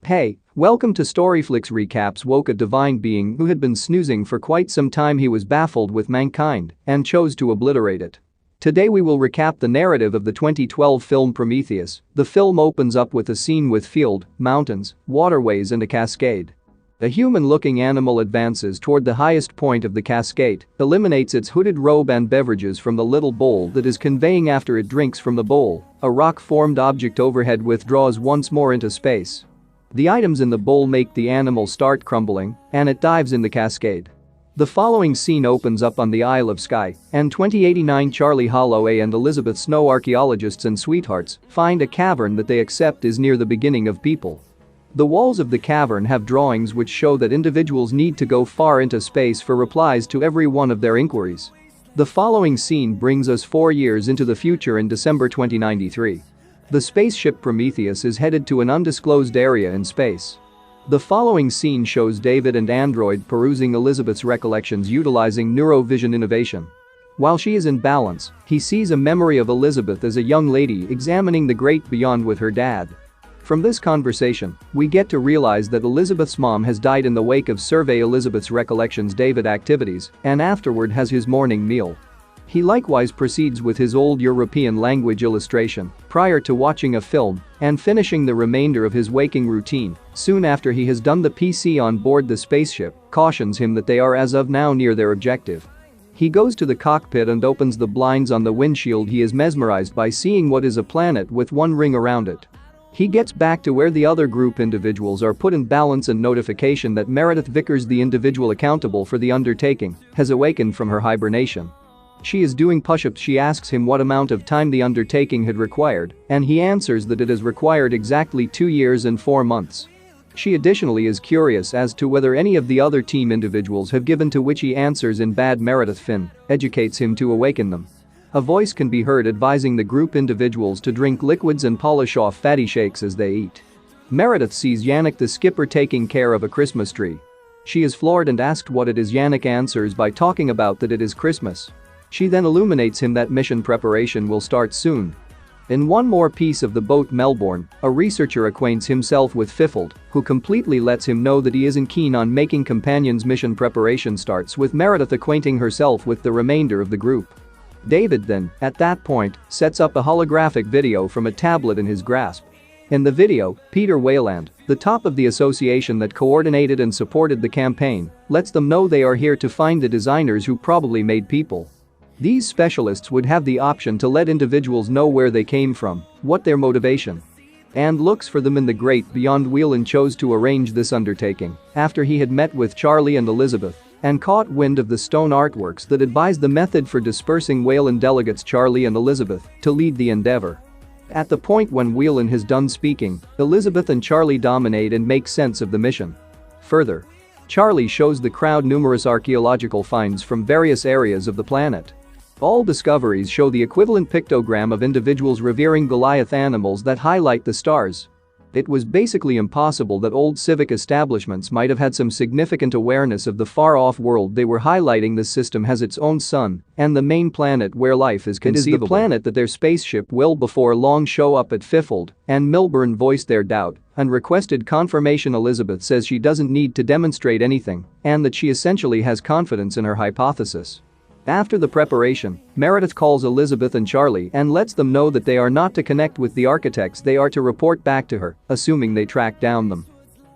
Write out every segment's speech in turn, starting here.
Hey, welcome to Storyflix recaps. Woke a divine being who had been snoozing for quite some time. He was baffled with mankind and chose to obliterate it. Today we will recap the narrative of the 2012 film Prometheus. The film opens up with a scene with field, mountains, waterways and a cascade. A human-looking animal advances toward the highest point of the cascade, eliminates its hooded robe and beverages from the little bowl that is conveying after it drinks from the bowl. A rock-formed object overhead withdraws once more into space. The items in the bowl make the animal start crumbling, and it dives in the cascade. The following scene opens up on the Isle of Skye, and 2089 Charlie Holloway and Elizabeth Snow, archaeologists and sweethearts, find a cavern that they accept is near the beginning of people. The walls of the cavern have drawings which show that individuals need to go far into space for replies to every one of their inquiries. The following scene brings us 4 years into the future in December 2093. The spaceship Prometheus is headed to an undisclosed area in space. The following scene shows David and Android perusing Elizabeth's recollections utilizing neurovision innovation. While she is in balance, he sees a memory of Elizabeth as a young lady examining the great beyond with her dad. From this conversation, we get to realize that Elizabeth's mom has died in the wake of survey Elizabeth's recollections David activities and afterward has his morning meal. He likewise proceeds with his old European language illustration prior to watching a film and finishing the remainder of his waking routine. Soon after he has done, the PC on board the spaceship cautions him that they are as of now near their objective. He goes to the cockpit and opens the blinds on the windshield. He is mesmerized by seeing what is a planet with one ring around it. He gets back to where the other group individuals are put in balance and notification that Meredith Vickers, the individual accountable for the undertaking, has awakened from her hibernation. She is doing push-ups. She asks him what amount of time the undertaking had required, and he answers that it has required exactly 2 years and 4 months. She additionally is curious as to whether any of the other team individuals have given, to which he answers in bad. Meredith Finn educates him to awaken them. A voice can be heard advising the group individuals to drink liquids and polish off fatty shakes as they eat. Meredith sees Yannick the skipper taking care of a Christmas tree. She is floored and asked what it is. Yannick answers by talking about that it is Christmas. She then illuminates him that mission preparation will start soon. In one more piece of the boat, Melbourne, a researcher acquaints himself with Fiffled, who completely lets him know that he isn't keen on making companions. Mission preparation starts with Meredith acquainting herself with the remainder of the group. David then, at that point, sets up a holographic video from a tablet in his grasp. In the video, Peter Wayland, the top of the association that coordinated and supported the campaign, lets them know they are here to find the designers who probably made people. These specialists would have the option to let individuals know where they came from, what their motivation, and looks for them in the great beyond. Whelan chose to arrange this undertaking after he had met with Charlie and Elizabeth and caught wind of the stone artworks that advised the method for dispersing Wayland delegates Charlie and Elizabeth to lead the endeavor. At the point when Whelan has done speaking, Elizabeth and Charlie dominate and make sense of the mission. Further, Charlie shows the crowd numerous archaeological finds from various areas of the planet. All discoveries show the equivalent pictogram of individuals revering Goliath animals that highlight the stars. It was basically impossible that old civic establishments might have had some significant awareness of the far-off world they were highlighting. This system has its own sun and the main planet where life is conceivable. It is the planet that their spaceship will before long show up at Fiffled, and Milburn voiced their doubt and requested confirmation. Elizabeth says she doesn't need to demonstrate anything and that she essentially has confidence in her hypothesis. After the preparation, Meredith calls Elizabeth and Charlie and lets them know that they are not to connect with the architects. They are to report back to her, assuming they track down them.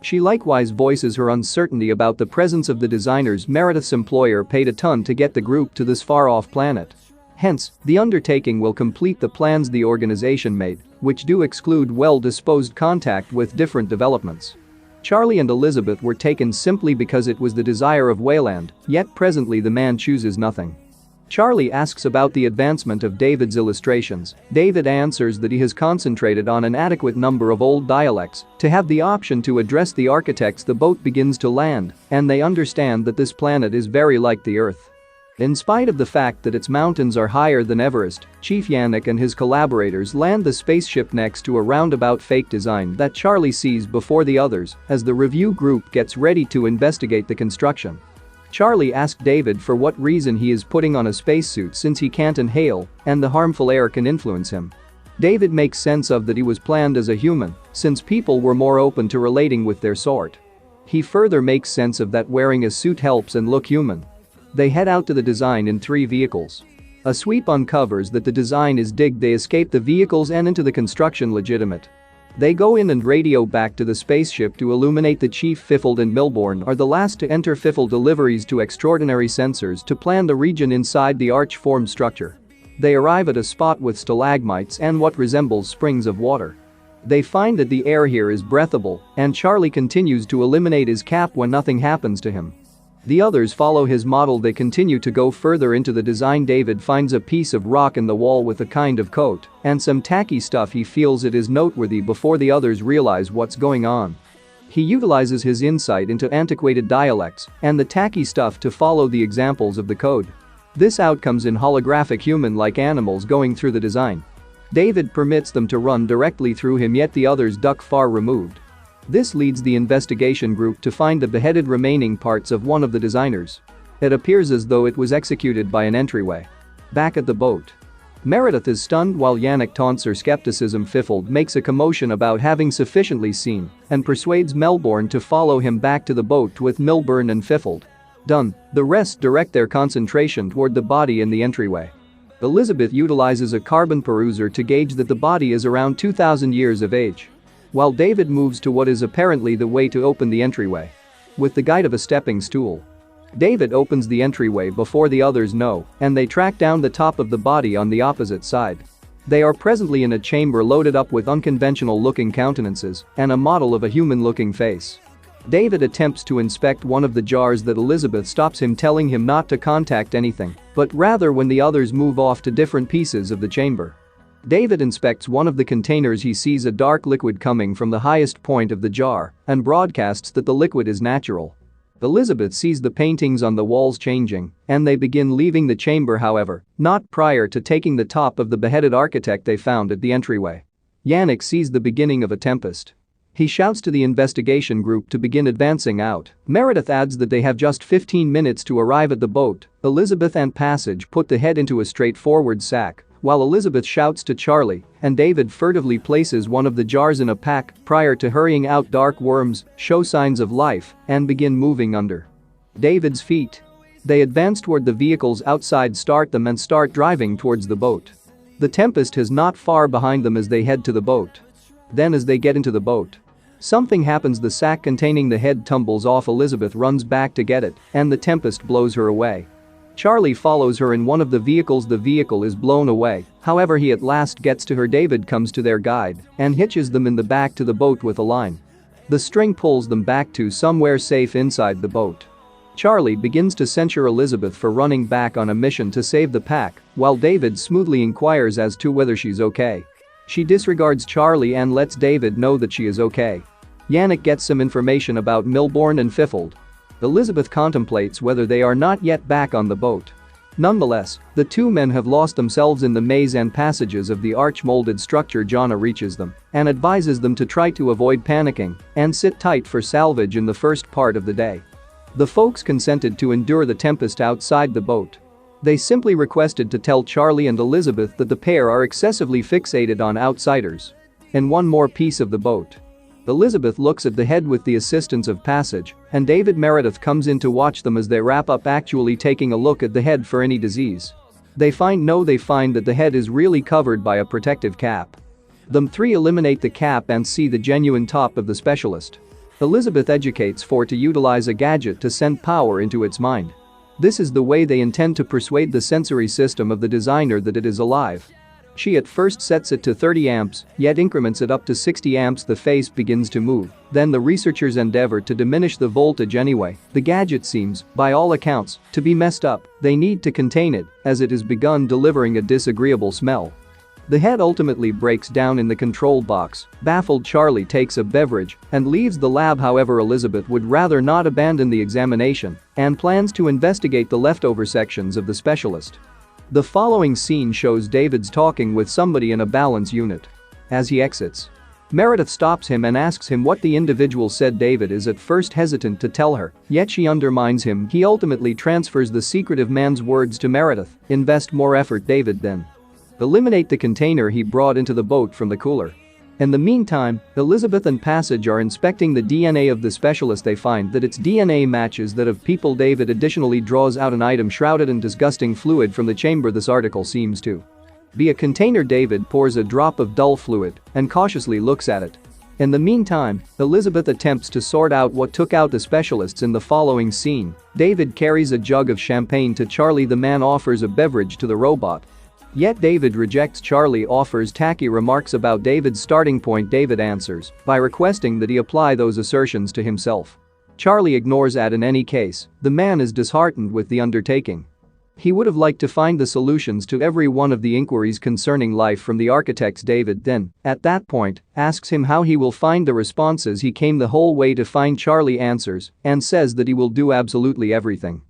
She likewise voices her uncertainty about the presence of the designers. Meredith's employer paid a ton to get the group to this far-off planet. Hence, the undertaking will complete the plans the organization made, which do exclude well-disposed contact with different developments. Charlie and Elizabeth were taken simply because it was the desire of Wayland, yet presently the man chooses nothing. Charlie asks about the advancement of David's illustrations. David answers that he has concentrated on an adequate number of old dialects to have the option to address the architects. The boat begins to land, and they understand that this planet is very like the Earth. In spite of the fact that its mountains are higher than Everest, Chief Yannick and his collaborators land the spaceship next to a roundabout fake design that Charlie sees before the others as the review group gets ready to investigate the construction. Charlie asked David for what reason he is putting on a spacesuit since he can't inhale and the harmful air can influence him. David makes sense of that he was planned as a human, since people were more open to relating with their sort. He further makes sense of that wearing a suit helps and look human. They head out to the design in 3 vehicles. A sweep uncovers that the design is digged. They escape the vehicles and into the construction legitimate. They go in and radio back to the spaceship to illuminate the chief. Fifield and Milbourne are the last to enter. Fifield deliveries to extraordinary sensors to plan the region inside the arch-form structure. They arrive at a spot with stalagmites and what resembles springs of water. They find that the air here is breathable, and Charlie continues to eliminate his cap when nothing happens to him. The others follow his model. They continue to go further into the design. David finds a piece of rock in the wall with a kind of coat and some tacky stuff. He feels it is noteworthy before the others realize what's going on. He utilizes his insight into antiquated dialects and the tacky stuff to follow the examples of the code. This outcomes in holographic human-like animals going through the design. David permits them to run directly through him, yet the others duck far removed. This leads the investigation group to find the beheaded remaining parts of one of the designers. It appears as though it was executed by an entryway. Back at the boat, Meredith is stunned while Yannick taunts her skepticism. Fifield makes a commotion about having sufficiently seen and persuades Milbourne to follow him back to the boat with Milbourne and Fifield done. The rest direct their concentration toward the body in the entryway. Elizabeth utilizes a carbon peruser to gauge that the body is around 2,000 years of age. While David moves to what is apparently the way to open the entryway. With the guide of a stepping stool, David opens the entryway before the others know, and they track down the top of the body on the opposite side. They are presently in a chamber loaded up with unconventional-looking countenances and a model of a human-looking face. David attempts to inspect one of the jars that Elizabeth stops him, telling him not to contact anything, but rather when the others move off to different pieces of the chamber. David inspects one of the containers. He sees a dark liquid coming from the highest point of the jar and broadcasts that the liquid is natural. Elizabeth sees the paintings on the walls changing, and they begin leaving the chamber, however, not prior to taking the top of the beheaded architect they found at the entryway. Yannick sees the beginning of a tempest. He shouts to the investigation group to begin advancing out. Meredith adds that they have just 15 minutes to arrive at the boat. Elizabeth and Passage put the head into a straightforward sack, while Elizabeth shouts to Charlie, and David furtively places one of the jars in a pack prior to hurrying out. Dark worms show signs of life and begin moving under David's feet. They advance toward the vehicles outside, start them and start driving towards the boat. The tempest is not far behind them as they head to the boat. Then as they get into the boat, something happens. The sack containing the head tumbles off. Elizabeth runs back to get it, and the tempest blows her away. Charlie follows her in one of the vehicles. The vehicle is blown away, however he at last gets to her. David comes to their guide and hitches them in the back to the boat with a line. The string pulls them back to somewhere safe inside the boat. Charlie begins to censure Elizabeth for running back on a mission to save the pack, while David smoothly inquires as to whether she's okay. She disregards Charlie and lets David know that she is okay. Yannick gets some information about Milbourne and Fifield. Elizabeth contemplates whether they are not yet back on the boat. Nonetheless, the two men have lost themselves in the maze and passages of the arch-molded structure. Jonna reaches them and advises them to try to avoid panicking and sit tight for salvage in the first part of the day. The folks consented to endure the tempest outside the boat. They simply requested to tell Charlie and Elizabeth that the pair are excessively fixated on outsiders. In one more piece of the boat, Elizabeth looks at the head with the assistance of Passage, and David Meredith comes in to watch them as they wrap up, actually taking a look at the head for any disease. They find that the head is really covered by a protective cap. Them three eliminate the cap and see the genuine top of the specialist. Elizabeth educates for to utilize a gadget to send power into its mind. This is the way they intend to persuade the sensory system of the designer that it is alive. She at first sets it to 30 amps, yet increments it up to 60 amps. The face begins to move. Then the researchers endeavor to diminish the voltage anyway. The gadget seems, by all accounts, to be messed up. They need to contain it, as it has begun delivering a disagreeable smell. The head ultimately breaks down in the control box. Baffled, Charlie takes a beverage and leaves the lab. However, Elizabeth would rather not abandon the examination and plans to investigate the leftover sections of the specialist. The following scene shows David's talking with somebody in a balance unit. As he exits, Meredith stops him and asks him what the individual said. David is at first hesitant to tell her, yet she undermines him. He ultimately transfers the secretive man's words to Meredith. Invest more effort, David then. Eliminate the container he brought into the boat from the cooler. In the meantime, Elizabeth and Passage are inspecting the DNA of the specialist. They find that its DNA matches that of people. David additionally draws out an item shrouded in disgusting fluid from the chamber. This article seems to be a container. David pours a drop of dull fluid and cautiously looks at it. In the meantime, Elizabeth attempts to sort out what took out the specialists. In the following scene, David carries a jug of champagne to Charlie. The man offers a beverage to the robot. Yet David rejects. Charlie offers tacky remarks about David's starting point. David answers by requesting that he apply those assertions to himself. Charlie ignores that. In any case, the man is disheartened with the undertaking. He would have liked to find the solutions to every one of the inquiries concerning life from the architects. David then, at that point, asks him how he will find the responses. He came the whole way to find. Charlie answers and says that he will do absolutely everything.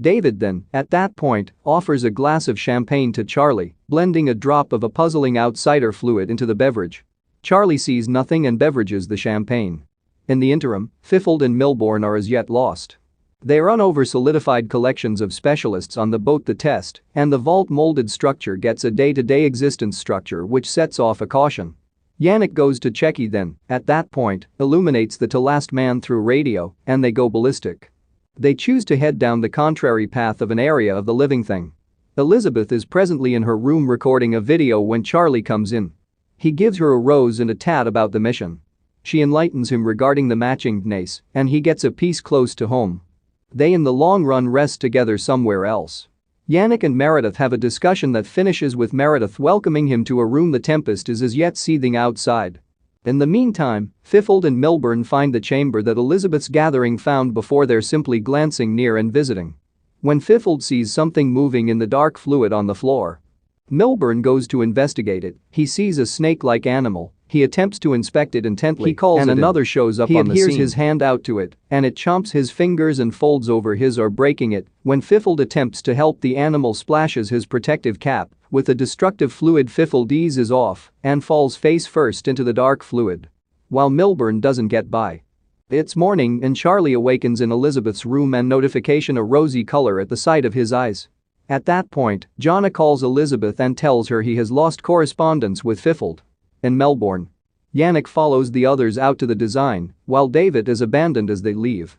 David then, at that point, offers a glass of champagne to Charlie, blending a drop of a puzzling outsider fluid into the beverage. Charlie sees nothing and beverages the champagne. In the interim, Fifield and Milbourne are as yet lost. They run over solidified collections of specialists on the boat. The test and the vault molded structure gets a day-to-day existence structure which sets off a caution. Yannick goes to check. He then, at that point, illuminates the last man through radio and they go ballistic. They choose to head down the contrary path of an area of the living thing. Elizabeth is presently in her room recording a video when Charlie comes in. He gives her a rose and a tat about the mission. She enlightens him regarding the matching nace and he gets a piece close to home. They in the long run rest together somewhere else. Yannick and Meredith have a discussion that finishes with Meredith welcoming him to a room. The tempest is as yet seething outside. In the meantime, Fifield and Milbourne find the chamber that Elizabeth's gathering found before. They're simply glancing near and visiting. When Fifield sees something moving in the dark fluid on the floor, Milbourne goes to investigate it. He sees a snake-like animal. He attempts to inspect it intently. He calls and another shows up on the scene. He adheres his hand out to it and it chomps his fingers and folds over his or breaking it. When Fifield attempts to help, the animal splashes his protective cap with a destructive fluid. Fifield eases off and falls face first into the dark fluid, while Milbourne doesn't get by. It's morning and Charlie awakens in Elizabeth's room and notification a rosy color at the side of his eyes. At that point, Jonna calls Elizabeth and tells her he has lost correspondence with Fifield and Milbourne. Yannick follows the others out to the design, while David is abandoned as they leave.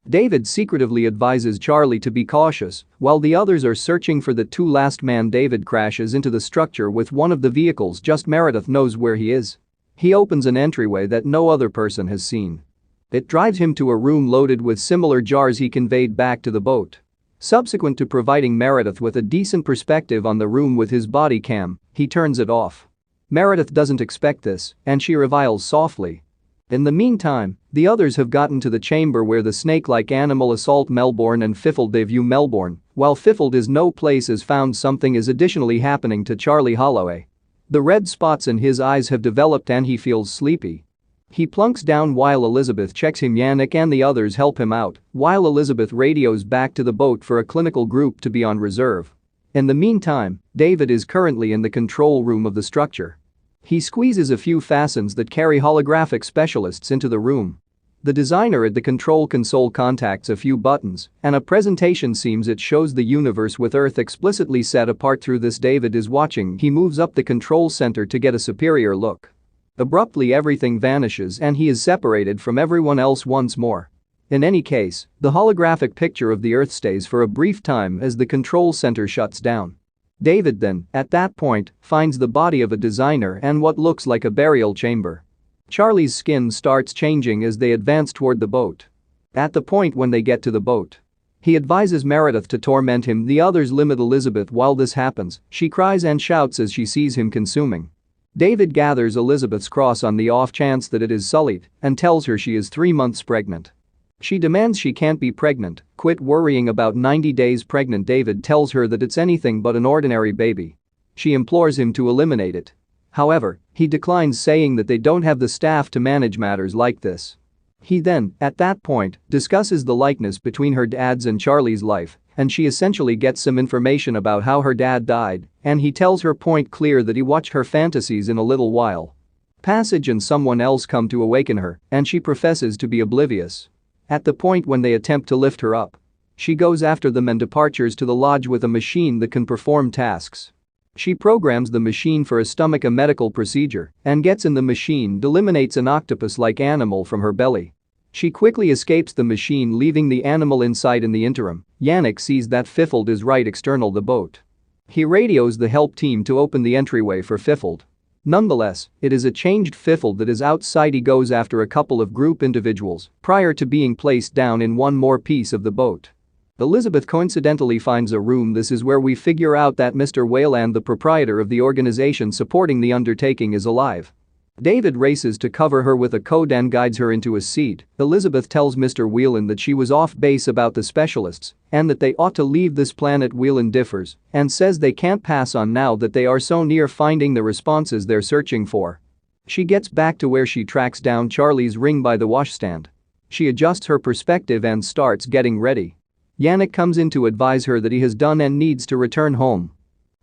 David secretively advises Charlie to be cautious while the others are searching for the last man. David crashes into the structure with one of the vehicles. Just Meredith knows where he is. He opens an entryway that no other person has seen. It drives him to a room loaded with similar jars he conveyed back to the boat. Subsequent to providing Meredith with a decent perspective on the room with his body cam, he turns it off. Meredith doesn't expect this and she reviles softly. In the meantime, the others have gotten to the chamber where the snake-like animal assault Milbourne and Fifield. They view Milbourne, while Fifield is no place is found. Something is additionally happening to Charlie Holloway. The red spots in his eyes have developed and he feels sleepy. He plunks down while Elizabeth checks him. Yannick and the others help him out, while Elizabeth radios back to the boat for a clinical group to be on reserve. In the meantime, David is currently in the control room of the structure. He squeezes a few fastens that carry holographic specialists into the room. The designer at the control console contacts a few buttons and a presentation seems it shows the universe with Earth explicitly set apart. Through this David is watching. He moves up the control center to get a superior look. Abruptly everything vanishes and he is separated from everyone else once more. In any case, the holographic picture of the Earth stays for a brief time as the control center shuts down. David then, at that point, finds the body of a designer and what looks like a burial chamber. Charlie's skin starts changing as they advance toward the boat. At the point when they get to the boat, he advises Meredith to torment him. The others limit Elizabeth. While this happens, she cries and shouts as she sees him consuming. David gathers Elizabeth's cross on the off chance that it is sullied and tells her she is 3 months pregnant. She demands she can't be pregnant. Quit worrying about 90 days pregnant. David tells her that it's anything but an ordinary baby. She implores him to eliminate it. However, he declines, saying that they don't have the staff to manage matters like this. He then, at that point, discusses the likeness between her dad's and Charlie's life, and she essentially gets some information about how her dad died, and he tells her point clear that he watched her fantasies in a little while. Passage and someone else come to awaken her, and she professes to be oblivious. At the point when they attempt to lift her up, she goes after them and departures to the lodge with a machine that can perform tasks. She programs the machine for a medical procedure and gets in the machine, eliminates an octopus-like animal from her belly. She quickly escapes the machine, leaving the animal inside. In the interim, Yannick sees that Fifield is right external the boat. He radios the help team to open the entryway for Fifield. Nonetheless, it is a changed Fifield that is outside. He goes after a couple of group individuals prior to being placed down in one more piece of the boat. Elizabeth coincidentally finds a room. This is where we figure out that Mr. Wayland, the proprietor of the organization supporting the undertaking, is alive. David races to cover her with a coat and guides her into a seat. Elizabeth tells Mr. Whelan that she was off base about the specialists and that they ought to leave this planet. Whelan differs and says they can't pass on now that they are so near finding the responses they're searching for. She gets back to where she tracks down Charlie's ring by the washstand. She adjusts her perspective and starts getting ready. Yannick comes in to advise her that he has done and needs to return home.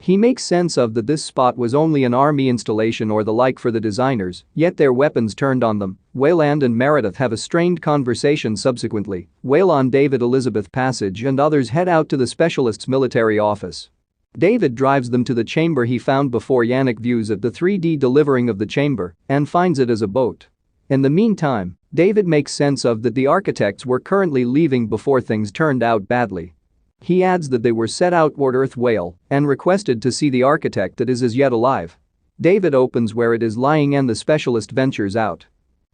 He makes sense of that this spot was only an army installation or the like for the designers, yet their weapons turned on them. Wayland and Meredith have a strained conversation subsequently. Wayland, David, Elizabeth, Passage and others head out to the specialist's military office. David drives them to the chamber he found before. Yannick views at the 3D delivering of the chamber and finds it as a boat. In the meantime, David makes sense of that the architects were currently leaving before things turned out badly. He adds that they were set out toward Earth Whale and requested to see the architect that is as yet alive. David opens where it is lying and the specialist ventures out.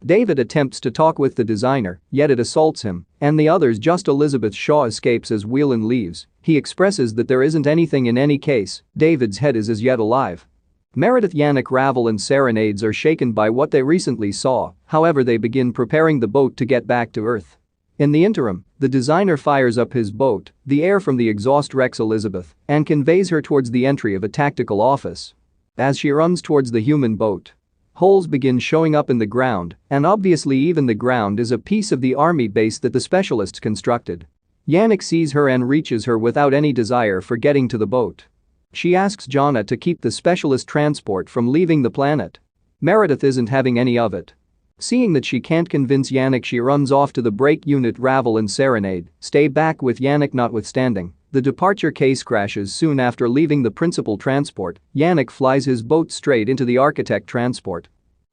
David attempts to talk with the designer, yet it assaults him and the others. Just Elizabeth Shaw escapes as Whelan leaves. He expresses that there isn't anything in any case. David's head is as yet alive. Meredith, Yannick, Ravel and Serenades are shaken by what they recently saw. However, they begin preparing the boat to get back to Earth. In the interim, the designer fires up his boat. The air from the exhaust wrecks Elizabeth and conveys her towards the entry of a tactical office. As she runs towards the human boat, holes begin showing up in the ground, and obviously even the ground is a piece of the army base that the specialists constructed. Yannick sees her and reaches her without any desire for getting to the boat. She asks Jonna to keep the specialist transport from leaving the planet. Meredith isn't having any of it. Seeing that she can't convince Yannick, she runs off to the brake unit. Ravel and Serenade stay back with Yannick. Notwithstanding, the departure case crashes soon after leaving the principal transport. Yannick flies his boat straight into the architect transport.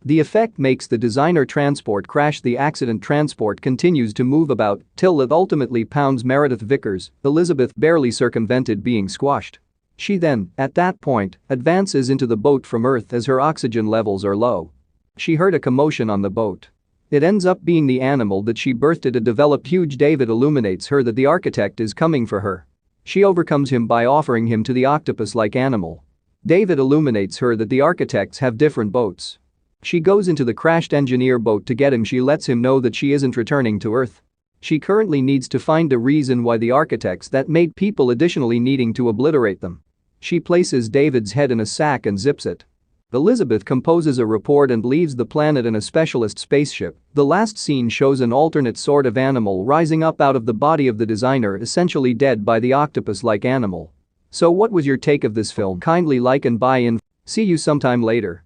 The effect makes the designer transport crash. The accident transport continues to move about till it ultimately pounds Meredith Vickers. Elizabeth barely circumvented being squashed. She then, at that point, advances into the boat from Earth as her oxygen levels are low. She heard a commotion on the boat. It ends up being the animal that she birthed. It developed huge. David illuminates her that the architect is coming for her. She overcomes him by offering him to the octopus-like animal. David illuminates her that the architects have different boats. She goes into the crashed engineer boat to get him. She lets him know that she isn't returning to Earth. She currently needs to find a reason why the architects that made people, additionally needing to obliterate them. She places David's head in a sack and zips it. Elizabeth composes a report and leaves the planet in a specialist spaceship. The last scene shows an alternate sort of animal rising up out of the body of the designer, essentially dead by the octopus-like animal. So what was your take of this film? Kindly like and buy in. See you sometime later.